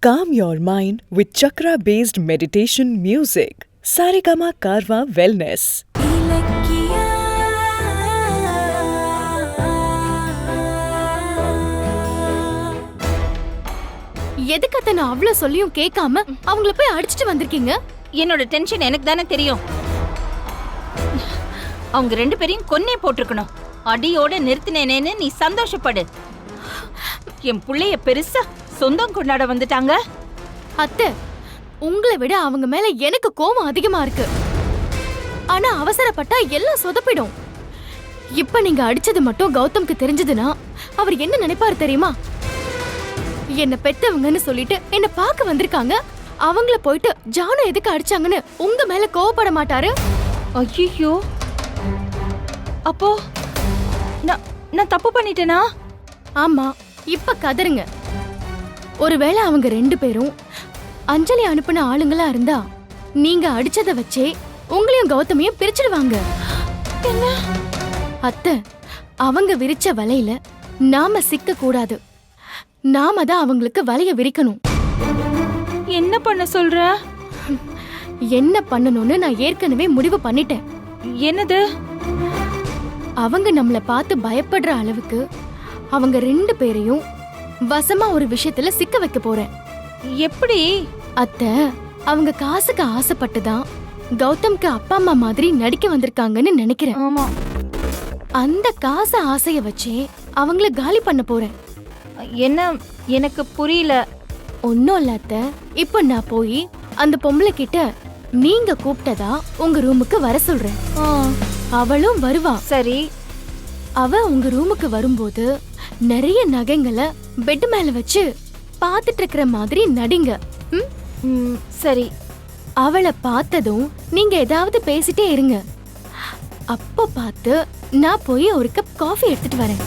Calm your mind with chakra-based meditation music. Saregama Karwa Wellness. எதுக்கு அத்த நான் அவ்வளவு சொல்லியும் கேட்காம அவங்கள போய் அடிச்சிட்டு வந்திருக்கீங்க? என்னோட டென்ஷன் எனக்கு தானே தெரியும். அவங்க ரெண்டு பேரையும் கொன்னே போட்டிருக்கணும். அடியோட நிறுத்தினேனேன்னு நீ சந்தோஷப்படு. என் புள்ளைய பெருசா சொந்தம் கொண்டாட வந்துட்டாங்க. அத்தை, உங்களை விட அவங்க மேல எனக்கு கோபம் அதிகமா இருக்கு. ஆனா அவசரப்பட்டா எல்லாம் சொதப்பிடும். இப்ப நீங்க அடிச்சது மட்டும் கௌதம்க்கு தெரிஞ்சதுன்னா அவர் என்ன நினைப்பாரு தெரியுமா? என்ன பெத்தவங்கன்னு சொல்லிட்டு என்ன பார்க்க வந்திருக்காங்க, அவங்கள போயிட்டு ஜானு எதுக்கு அடிச்சாங்கன்னு உங்க மேல கோவப்பட மாட்டாரு? ஐயோ, அப்போ நான் தப்பு பண்ணிட்டேனா? ஆமா, இப்ப கதறுங்க. ஒருவேளை அவங்க ரெண்டு பேரும் அஞ்சலி அனுப்பின ஆளுங்களா இருந்தா நீங்க அடிச்சத வச்சே உங்களையும் கௌதமையும் பிரிச்சிடுவாங்க. என்ன அத்தை, அவங்க விரிச்ச வலையில நாம சிக்க கூடாது. நாம தான் அவங்களுக்கு வலைய விரிக்கணும். என்ன பண்ண சொல்ற? என்ன பண்ணணும்னு நான் ஏற்கனவே முடிவு பண்ணிட்டேன். என்னது? அவங்க நம்மள பார்த்து பயப்படுற அளவுக்கு அவங்க ரெண்டு பேரையும் வசமா ஒரு விஷயத்துல சிக்க வைக்க போறேன். எப்படி? அத்தை, அவங்க காசுக்கு ஆசைப்பட்டுதான் கௌதம்க்கு அப்பா அம்மா மாதிரி நடிக்க வந்திருக்காங்கன்னு நினைக்கிறேன். ஆமா. அந்த காசு ஆசைய வச்சே அவங்கள காலி பண்ண போறேன். என்ன? எனக்கு புரியல. ஒன்னும் இல்ல அத்தை, இப்ப நான் போய் அந்த பொம்பளை கிட்ட நீங்க கூப்பிட்டதா உங்க ரூமுக்கு வர சொல்றேன். அவளும் வருவா. சரி. அவ உங்க ரூமுக்கு வரும்போது நிறைய நகைங்களை பெட் மேல வச்சு பாத்துட்டு இருக்கிற மாதிரி நடிங்க. சரி. அவளை பார்த்ததும் நீங்க ஏதாவது பேசிட்டே இருங்க. அப்ப பார்த்து நான் போய் ஒரு கப் காஃபி எடுத்துட்டு வரேன்.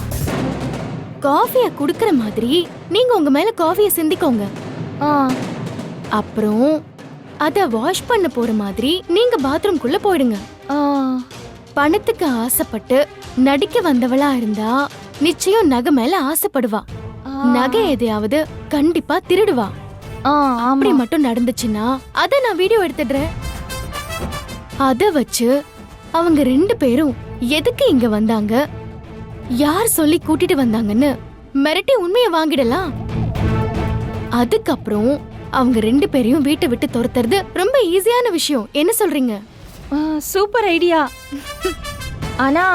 காஃபிய குடுக்கற மாதிரி நீங்க உங்க மேல காஃபிய சிந்திக்கோங்க. அப்புறம் அத வாஷ் பண்ண போற மாதிரி நீங்க பாத்ரூம்குள்ள போயிடுங்க. பணத்துக்கு ஆசைப்பட்டு நடிக்க வந்தவளா இருந்தா நிச்சயம் நகை மேல ஆசைப்படுவா. நகை எதையாவது கண்டிப்பா திருடுவா. அப்படி மட்டும் நடந்துச்சுன்னா அத நான் வீடியோ எடுத்துடுறேன். அத வச்சு அவங்க ரெண்டு பேரும் எதுக்கு இங்க வந்தாங்க, யார் சொல்லி கூட்டிட்டு வந்தாங்கன்னு மிரட்டி உண்மையை வாங்கிடலாம். அதுக்கப்புறம் அவங்க ரெண்டு பேரையும் வீட்டை விட்டு துரத்துறது ரொம்ப ஈஸியான விஷயம். என்ன சொல்றீங்க? Super idea. ஆனா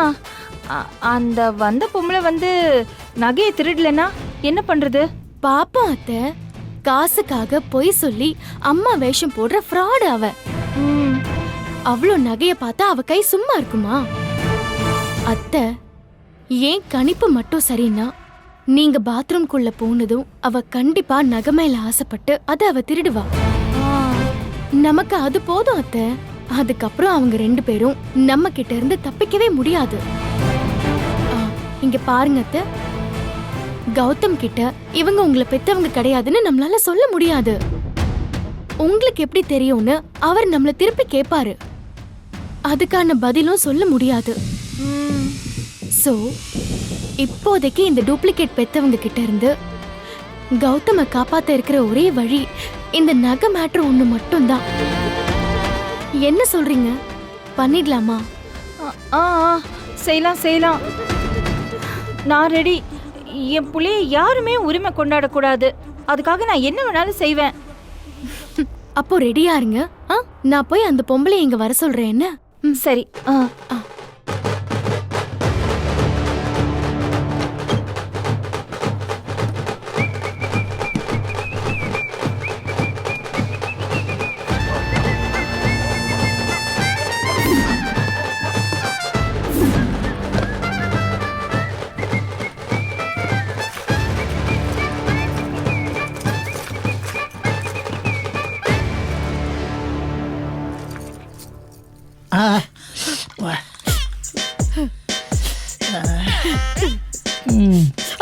அந்த வந்த பொம்பளை நகையை திருடலனா என்ன பண்றது? பாப்பா அத்தை, காசுக்காக பொய் சொல்லி அம்மா வேஷம் போடுற ஃப்ராட் அவ. அவ்வளோ நகைய பார்த்தா அவ கை சும்மா இருக்குமா? அத்தை, ஏன் கணிப்பு மட்டும் சரின்னா நீங்க பாத்ரூம்குள்ள போனதும் அவ கண்டிப்பா நகை மேல ஆசைப்பட்டு அத அவ திருடுவா. நமக்கு அது போதும் அத்தை. அதுக்கப்புறம் அவங்க ரெண்டு பேரும் நம்ம கிட்ட இருந்து தப்பிக்கவே முடியாது. இங்க பாருங்க அத்தை, கௌதம் கிட்ட இவங்க உங்களை பெத்தவங்க கிடையாதுன்னு நம்மளால சொல்ல முடியாது. உங்களுக்கு எப்படி தெரியும்னு அவர் நம்மள திருப்பி கேட்பாரு. அதுக்கான பதிலும் சொல்ல முடியாது. சோ இப்போதைக்கு இந்த டூப்ளிகேட் பெத்தவங்க கிட்ட இருந்து கௌதம காப்பாத்த இருக்கிற ஒரே வழி இந்த நகை மேட்ரு ஒண்ணு மட்டும்தான். என்ன சொல்றீங்க? பண்ணிடலாமா? செய்யலாம். நான் ரெடி. என் புள்ளைய யாருமே உரிமை கொண்டாட கூடாது. அதுக்காக நான் என்ன வேணாலும் செய்வேன். அப்போ ரெடியா இருங்க. நான் போய் அந்த பொம்பளை இங்க வர சொல்றேன். என்ன? சரி.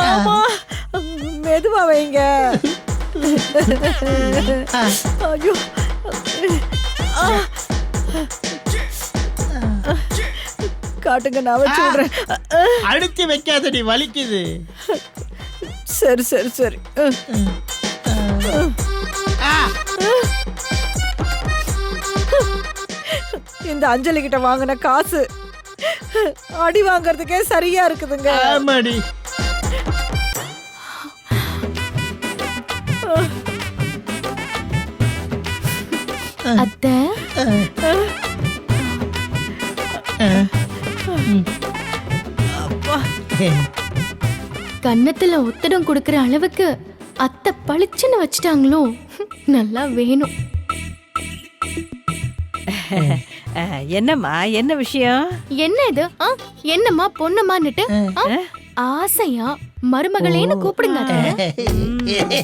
ஆமா, மெதுவா வைங்க. ஐயோ, காட்டுங்க, நான் வச்சு விடுறேன். அடிச்சு வைக்காதடி, வலிக்குது. சரி சரி சரி. இந்த அஞ்சலி கிட்ட வாங்கின காசு அடி வாங்குறதுக்கே சரியா இருக்குதுங்க. ஆமாடி. அத்தை, கன்னத்துல ஒத்தடம் கொடுக்கற அளவுக்கு அத்தை பளிச்சுன்னு வச்சுட்டாங்களோ? நல்லா வேணும். என்னம்மா, என்ன விஷயம்? என்ன இது? என்னம்மா பொண்ணுமான்னுட்டு ஆசையா மருமகளேன்னு கூப்பிடுங்க அத்தை.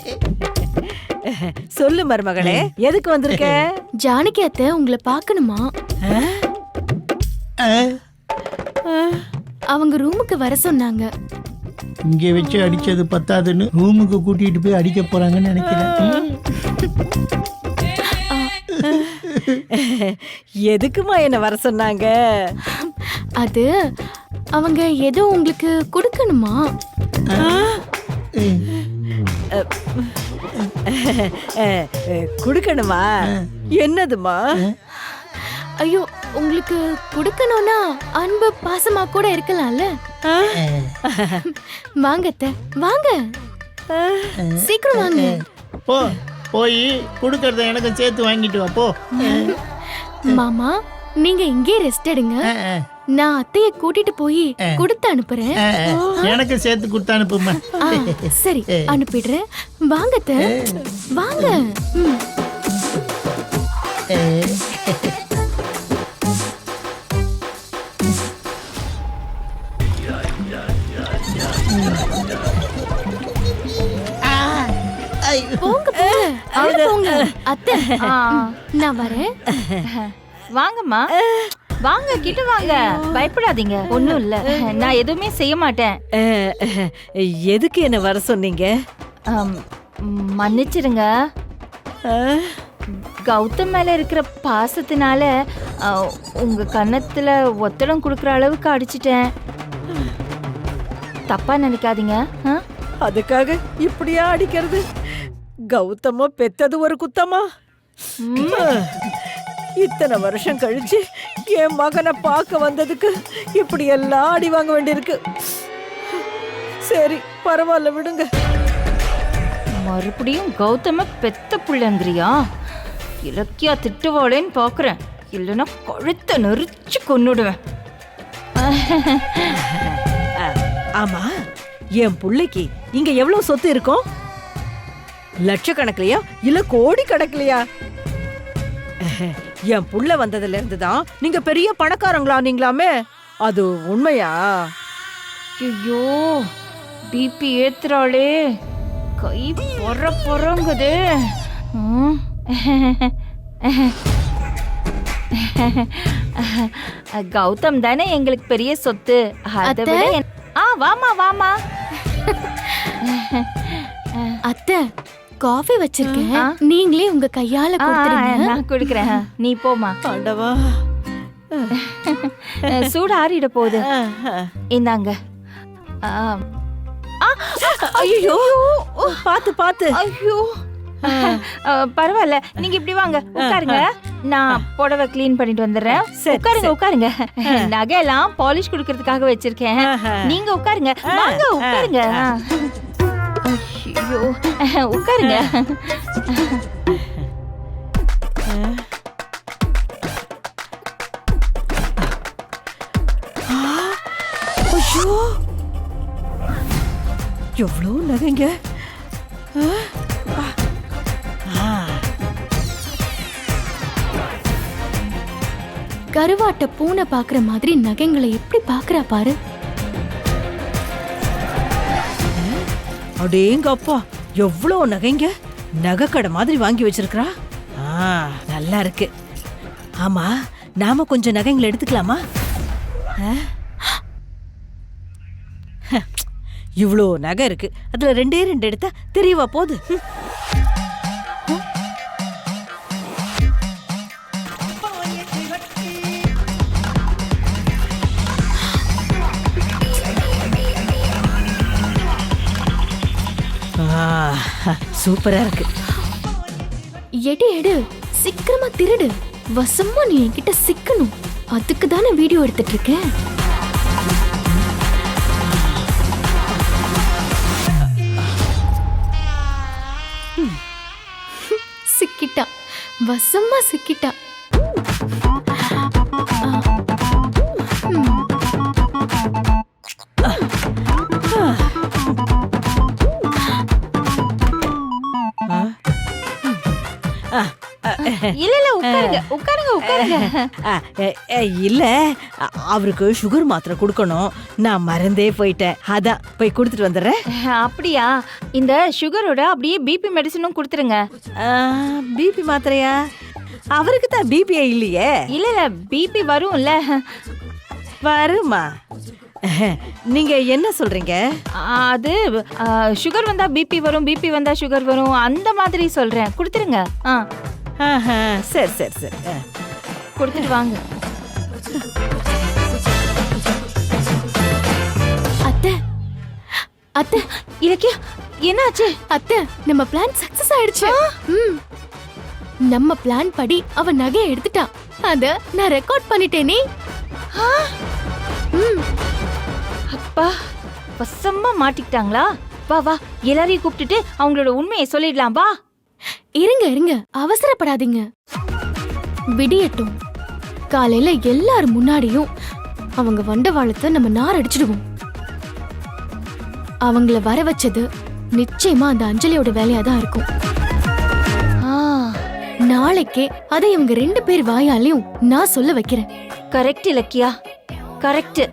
சொல்லு மருமகளே, எதுக்கு வந்திருக்க? ஜானகி அத்தை உங்களை பார்க்கணுமா? அவங்க ரூமுக்கு வர சொன்னாங்க. இங்கே வச்சு அடிச்சது பத்தாதுன்னு ரூமுக்கு கூட்டிட்டு போய் அடிக்க போறாங்கன்னு நினைக்கிறேன். எதுக்குமா என்ன வர சொன்னாங்க? அது அவங்க ஏதோ உங்களுக்கு கொடுக்கணுமா? குடுக்கணுமா? என்னதுமா? ஐயோ, உங்களுக்கு கொடுக்கணும்னா அன்பு பாசமா கூட இருக்கலாம்ல. வாங்க அத்தை, வாங்க சீக்கிரம் வாங்க. போ, போய் கொடுக்கறத எனக்கு சேர்த்து வாங்கிட்டு வா போ. மாமா, நீங்க இங்கே ரெஸ்ட் எடுங்க. நான் அத்தைய கூட்டிட்டு போய் கொடுத்து அனுப்புறேன். எனக்கு சேர்த்து கொடுத்து அனுப்புமா. சரி, அனுப்பிடுறேன். வாங்க அத்தை, வாங்க. போங்க போங்க, உள்ள போங்க. அத்தை, நான் வரேன். வாங்கம்மா, வாங்க, கிட்ட வாங்க. பயப்படாதீங்க, ஒண்ணும் இல்ல. நான் எதுவுமே செய்ய மாட்டேன். எதுக்கு என்ன வர சொன்னீங்க? மன்னிச்சிருங்க. கௌதம் மேல இருக்கிற பாசத்தினால உங்க கன்னத்துல ஒத்தடம் கொடுக்கற அளவுக்கு அடிச்சிட்டேன். தப்பா நினைக்காதீங்க. அதுக்காக இப்படியா அடிக்கிறது? கௌதம பெத்தது ஒரு குத்தமா? இத்தனை வருஷம் கழிச்சு என் மகனை பார்க்க வந்ததுக்கு இப்படி எல்லாம் அடி வாங்க வேண்டியிருக்கு. சரி, பரவாயில்ல, விடுங்க. மறுபடியும் கௌதம பெத்த பிள்ளைங்கிறியா? இலக்கியா திட்டுவாளேன்னு பாக்குறேன், இல்லைன்னா கழுத்தை நெரிச்சு கொன்னுடுவேன். ஆமா, என் புள்ளைக்கு இங்க எவ்வளவு சொத்து இருக்கும்? லட்சக்கணக்கிலையா இல்ல கோடி கணக்கிலையா? என் புள்ள வந்ததுல இருந்துதான் நீங்க பெரிய பணக்காரங்களா நீங்களாமே, அது உண்மையா? ஐயோ, பிபி ஏத்துறாளே, கை பொறங்குது. கௌதம் தானே எங்களுக்கு பெரிய சொத்து. அதை விட வாமா வாமா. அத்தை, காஃபி வச்சிருக்கேன், நீங்களே உங்க கையால கொடுத்துருங்க. நான் குடுக்கறேன், நீ போமா. ஆண்டவா, சூடு ஆறிட போகுது. இந்தாங்க. ஐயோ, பாத்து பாத்து. ஐயோ, பரவாயில்ல, நீங்க இப்படி வாங்க, உட்காருங்க. நான் புடவை கிளீன் பண்ணிட்டு வந்துடுறேன். உட்காருங்க உட்காருங்க. நகையெல்லாம் பாலிஷ் குடுக்கறதுக்காக வச்சிருக்கேன். நீங்க உட்காருங்க, வாங்க உட்காருங்க. ஐயோ, உட்காருங்க. ஐயோ, எவ்வளோ நகைங்க. கருவாட்ட பூனை பாக்குற மாதிரி நகைங்களை எப்படி பாக்குறா பாரு. அடேங்க அப்பா, எவ்வளோ நகைங்க. நகை கடை மாதிரி வாங்கி வச்சிருக்கா. நல்லா இருக்கு. ஆமா, நாம கொஞ்சம் நகைங்களை எடுத்துக்கலாமா? இவ்வளோ நகை இருக்கு, அதுல ரெண்டே ரெண்டு எடுத்தா தெரியவா போகுது? சூப்பரா இருக்கு. எடு எடு, சீக்கிரமா திருடு. வசமா நீ என்கிட்ட சிக்கணும். அதுக்கு தானே வீடியோ எடுத்துட்டு இருக்கேன். சிக்கிட்டா, வசமா சிக்கிட்டா. இல்ல இல்ல உட்காருங்க உட்காருங்க உட்காருங்க. இல்ல அவருக்கு சுகர் மாத்திரை கொடுக்கணும். நான் மறந்தே போயிட்டேன். அதான் போய் கொடுத்துட்டு வந்துடுறேன். அப்படியா? இந்த சுகரோட அப்படியே பிபி மெடிசனும் கொடுத்துருங்க. பிபி மாத்திரையா? அவருக்கு தான் பிபியே இல்லையே. இல்ல இல்ல பிபி வரும்ல. வருமா? நீங்க என்ன சொல்றீங்க? அது சுகர் வந்தா பிபி வரும், பிபி வந்தா சுகர் வரும், அந்த மாதிரி சொல்றேன். கொடுத்துருங்க. சரி சரி சரி, கொடுத்துட்டு வாங்க. அத்தை, அத்தை, இலக்கியா என்னாச்சு? அத்தை, நம்ம பிளான் சக்சஸ் ஆயிடுச்சு. நம்ம பிளான் படி அவ நகையை எடுத்துட்டா. அத நான் ரெக்கார்ட் பண்ணிட்டேனே. அப்பா, வசமா மாட்டிக்கிட்டாங்களா? வா வா, எல்லாரையும் கூப்பிட்டுட்டு அவங்களோட உண்மையை சொல்லிடலாம். வா. இருங்க இருங்க, அவசரப்படாதீங்க. விடியட்டும். காலையில எல்லாரும் முன்னாடியும் அவங்க வண்டவாளத்தை நம்ம நார் அடிச்சிடுவோம். அவங்கள வர வச்சது நிச்சயமா அந்த அஞ்சலியோட வேலையா தான் இருக்கும். நாளைக்கே அதை இவங்க 2 பேர் வாயாலையும் நான் சொல்ல வைக்கிறேன். Correct Ilakkiya, correct.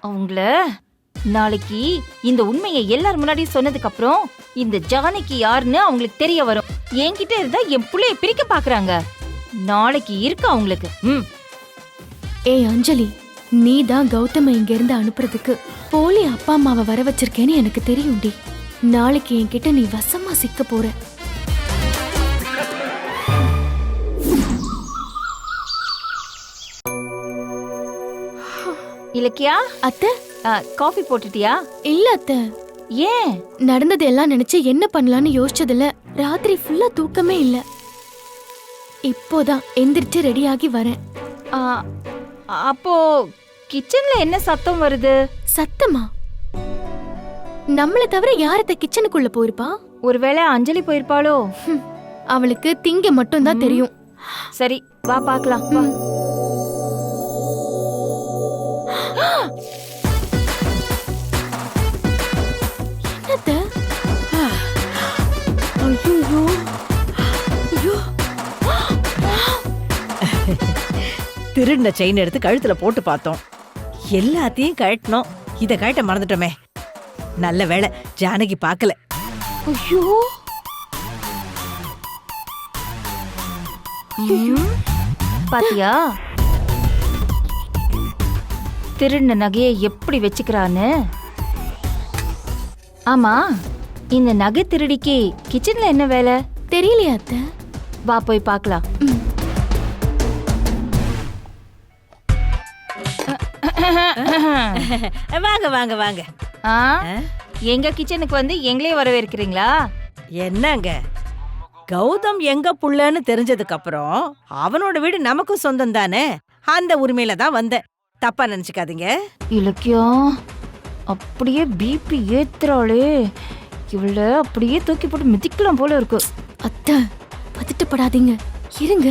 அவங்கள நாளைக்கு இந்த உண்மையை எல்லாரும் முன்னாடி சொன்னதுக்கு அப்புறம் இந்த ஜானகி யாருன்னு அவங்களுக்கு தெரிய வரும். என்கிட்ட இருந்தா என் புள்ளைய பிரிக்க பாக்குறாங்க. நாளைக்கு இருக்கு அவங்களுக்கு. ஏய் அஞ்சலி, நீ தான் கௌதம இங்க இருந்து அனுப்புறதுக்கு போலி அப்பா அம்மாவை வர வச்சிருக்கேன்னு எனக்கு தெரியும்டி. நாளைக்கு என்கிட்ட நீ வசமா சிக்க போற. இலக்கியா, அத்தை, காஃபி போட்டுட்டியா? இல்ல அத்தை. ஏன்? நடந்தது எல்லாம் நினைச்சு என்ன பண்ணலான்னு யோசிச்சதுல ராத்திரி ஃபுல்லா தூக்கமே இல்ல. இப்போதான் எந்திரிச்சு ரெடியாகி வரேன். அப்போ கிச்சன்ல என்ன சத்தம் வருது? சத்தமா? நம்மள தவிர யாரத்த கிச்சனுக்குள்ள போயிருப்பா? ஒருவேளை அஞ்சலி போயிருப்பாளோ? அவளுக்கு திங்க மட்டும் தான் தெரியும். சரி, வா பாக்கலாம். வா. என்னத்த? திருடின செயின் எடுத்து கழுத்துல போட்டு பார்த்தோம். எல்லாத்தையும் கழட்டணும். இத கழட்ட மறந்துட்டோமே. நல்ல வேளை ஜானகி பார்க்கல. ஐயோ, பாத்தியா திருடின நகையை எப்படி வச்சுக்கிறான்னு? ஆமா, இந்த நகை திருடிக்கு கிச்சன்ல என்ன வேலை? தெரியலையா அத்தை? வா போய் பார்க்கலாம். வாங்க வாங்க வாங்க. எங்க கிச்சனுக்கு வந்து எங்களே வரவேற்கிறீங்களா? என்னங்க, கௌதம் எங்க புள்ளன்னு தெரிஞ்சதுக்கு அப்புறம் அவனோட வீடு நமக்கும் சொந்தம் தானே. அந்த உரிமையில தான் வந்தேன். தப்பா நினைச்சுக்காதீங்க. இலக்கியம் அப்படியே பிபி ஏத்துறாளே. இவள அப்படியே தூக்கி போட்டு மிதிக்கலாம் போல இருக்கு. அத்தை, பதட்டப்படாதீங்க, இருங்க.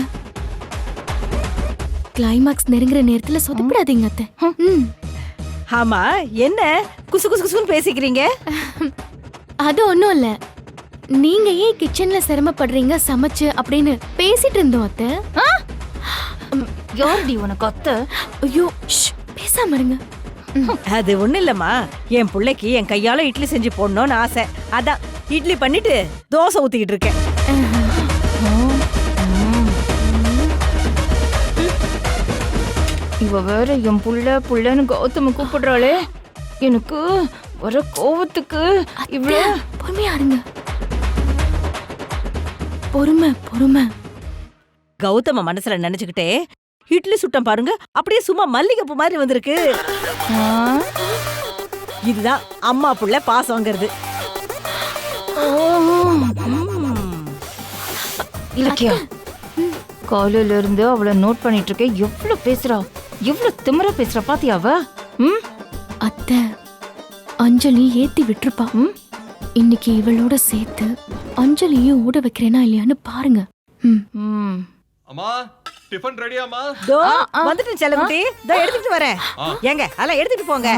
கிளைமாக்ஸ் நெருங்குற நேரத்துல சொதப்பிடாதீங்க அத்தை. ஆமா, என்ன குசு குசு குசுன்னு பேசிக்கிறீங்க? அது ஒண்ணும் இல்ல. நீங்க ஏன் கிச்சன்ல சிரமப்படுறீங்க சமைச்சு அப்படின்னு பேசிட்டு இருந்தோம் அத்தை. யாரடி உனக்கு அத்தை? ஐயோ, பேசாம இருங்க. அது ஒண்ணு இல்லம்மா, என் பிள்ளைக்கு என் கையால இட்லி செஞ்சு போடணும்னு ஆசை. அதான் இட்லி பண்ணிட்டு தோசை ஊத்திக்கிட்டு இருக்கேன். இவ வேற என் புள்ளன்னு கௌதம கூப்பிடுறாளே. எனக்கு வர கோவத்துக்கு இவ்வளோ. பொறுமையா இருங்க. பொறுமை பொறுமை. கௌதம மனசுல நினைச்சுக்கிட்டே இட்லி சுட்டம் பாருங்க, அப்படியே சும்மா மல்லிகைப்பூ மாதிரி வந்திருக்கு. இதுதான் அம்மா புள்ள பாசங்கிறது. இலக்கியா, காலையில இருந்து அவளை நோட் பண்ணிட்டு இருக்கேன். எவ்வளவு பேசுறா, எவ்வளவு திமிரா பேசுறா பாத்தியா அவ? ம் அத்தை, அஞ்சலி ஏத்தி விட்டுருப்பா. இன்னைக்கு இவளோட சேர்த்து அஞ்சலியும் ஓட வைக்கிறேனா இல்லையான்னு பாருங்க. ம் அம்மா டிஃபன் ரெடியாமா? தோ வந்துட்டு செல்லகுட்டி, தோ எடுத்துட்டு வரேன். ஏங்க அதெல்லாம் எடுத்துட்டு போங்க.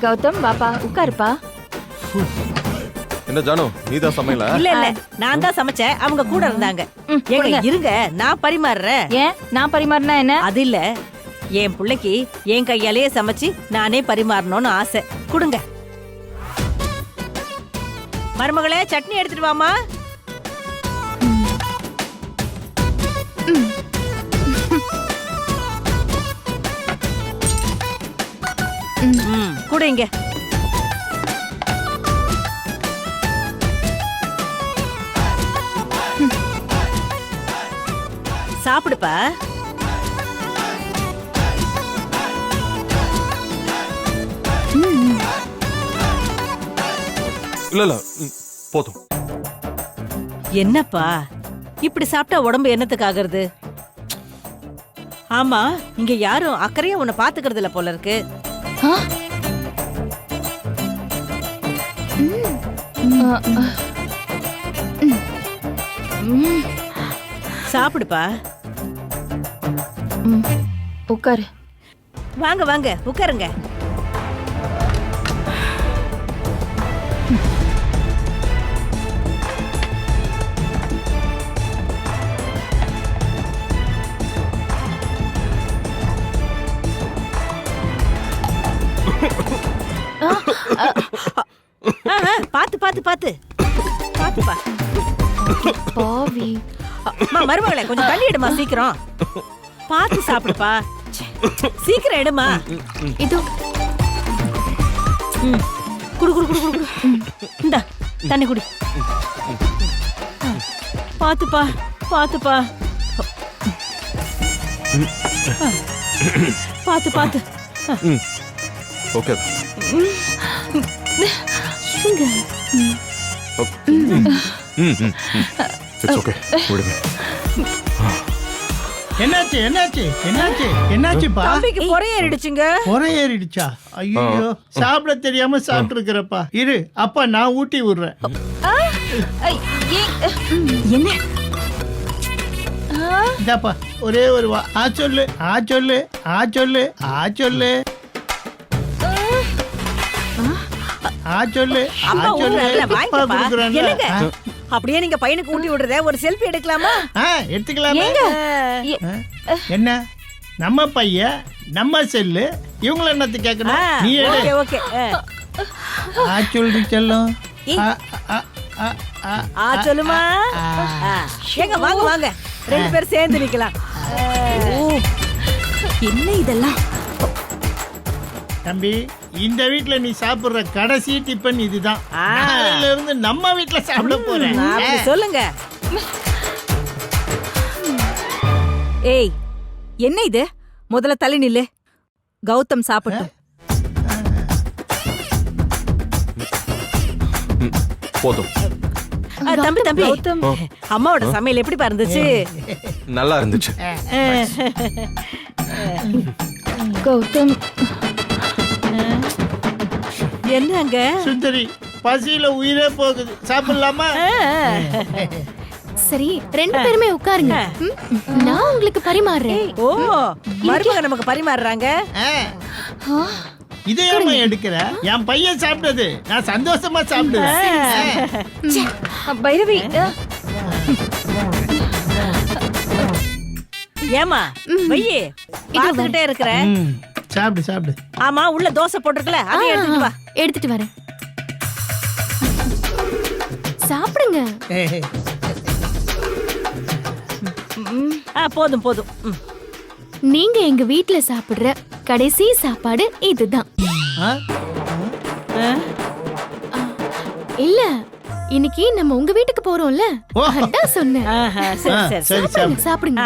கௌதம் பாப்பா உட்காருப்பா. என்ன ஜானு நீதான் சமையல? இல்ல இல்ல, நான் தான் சமைச்சேன், அவங்க கூட இருந்தாங்க. ஏங்க இருங்க, நான் பரிமாறுறேன். ஏன் நான் பரிமாறினா என்ன? அது இல்ல, என் பிள்ளைக்கு என் கையாலேயே சமைச்சு நானே பரிமாறணும்னு ஆசை. கொடுங்க. மருமகளே, சட்னி எடுத்துட்டு வாமா. கூட இங்க. சாப்பிடுப்பா. இல்ல இல்ல போதும். என்னப்பா இப்படி சாப்பிட்டா உடம்பு என்னத்துக்கு ஆகுறது? ஆமா, இங்க யாரும் அக்கறையா உன்னை பாத்துக்கிறது இல்ல போல இருக்கு. சாப்பிடுப்பா. உட்காரு. வாங்க வாங்க உட்காருங்க. பாத்து பாத்து பாத்து பாத்துப்பா. பாவி. மருமகளே, கொஞ்சம் தண்ணி எடுமா, சீக்கிரம். பாத்து சாப்பிடுப்பா, சீக்கிரம் எடுமா. இதோ குடு குடு குடு குடு. இந்தா தண்ணி குடி. பாத்துப்பா பாத்துப்பா. பாத்து பாத்து. ஓகே. இங்க. It's okay. விடுங்க. என்னாச்சு என்னாச்சு என்னாச்சு என்னாச்சுப்பா? தம்பிக்கு பொறையேறிடுச்சுங்க. பொறை ஏறிடுச்சா? ஐயோ, சாப்பிட தெரியாம சாப்பிட்டு இருக்கிறப்பா. இரு, அப்பா நான் ஊட்டி விடுறேன். என்ன? இதாப்பா, ஒரே ஒரு வா. ஆ சொல்லு, ஆ சொல்லு, ஆ சொல்லு, ஆ சொல்லு, ஆ சொல்லு, ஆ அப்பா சொல்லு. ஊர்ல அப்பா வாங்கிப்பா. கொடுக்குறேன்ல. என்னங்க அப்படியே நீங்க பையனுக்கு ஊட்டி விடுறத ஒரு செல்ஃபி எடுக்கலாமா? எடுத்துக்கலாமே. என்ன நம்ம பையன், நம்ம செல்லு, இவங்கள என்னத்து கேட்கணும்? நீ எடு. Okay okay. ஆ சொல்லு செல்லம். ஆ சொல்லுமா. ஏங்க வாங்க வாங்க, ரெண்டு பேரும் சேர்ந்து நிக்கலாம். என்ன இதெல்லாம்? தம்பி, இந்த வீட்ல நீ சாப்பிடுற கடைசி டிபன் இதுதான். நாளையில இருந்து நம்ம வீட்ல சாப்பிட போறேன். அப்படி சொல்லுங்க. ஏய், என்ன இது? முதல்ல தள்ளி நில்லு. கௌதம் சாப்பிட்டோம். போதும். தம்பி தம்பி, அம்மாவோட சமையல் எப்படி இருந்துச்சு? நல்லா இருந்துச்சு. கௌதம், என்னங்க சுந்தரி, பசியில உயிரே போகுது, சாப்பிடலாமா? சரி ரெண்டு பேருமே உட்காருங்க. நான் உங்களுக்கு பரிமாறுறேன். ஓ, மருமக நமக்கு பரிமாறுறாங்க. இதே ஏம்மா எடுக்கிற? என் பையன் சாப்பிட்டது நான் சந்தோஷமா சாப்பிடுவேன். பைரவி, ஏமா வெய்யே பாத்துக்கிட்டே இருக்கிற. சாப்பிடு சாப்பிடு. ஆமா, உள்ள தோசை போட்டிருக்கல, அதை எடுத்துட்டு வா. எடுத்துட்டு வரேன். சாப்பிடுங்க. போதும் போதும். நீங்க எங்க வீட்ல சாப்பிடுற கடைசி சாப்பாடு இதுதான். இல்ல, இன்னைக்கு நம்ம உங்க வீட்டுக்கு போறோம்ல, அதான் சொன்னேன். சரி சரி சாப்பிடுங்க சாப்பிடுங்க.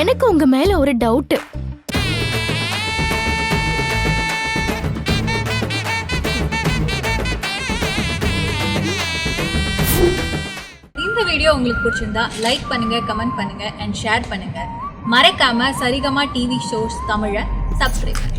எனக்கு உங்க மேல ஒரு டவுட். இந்த வீடியோ உங்களுக்கு பிடிச்சிருந்தா லைக் பண்ணுங்க, கமெண்ட் பண்ணுங்க அண்ட் ஷேர் பண்ணுங்க. மறக்காம சரிகமா டிவி ஷோஸ் தமிழை சப்ஸ்கிரைப் பண்ணுங்க.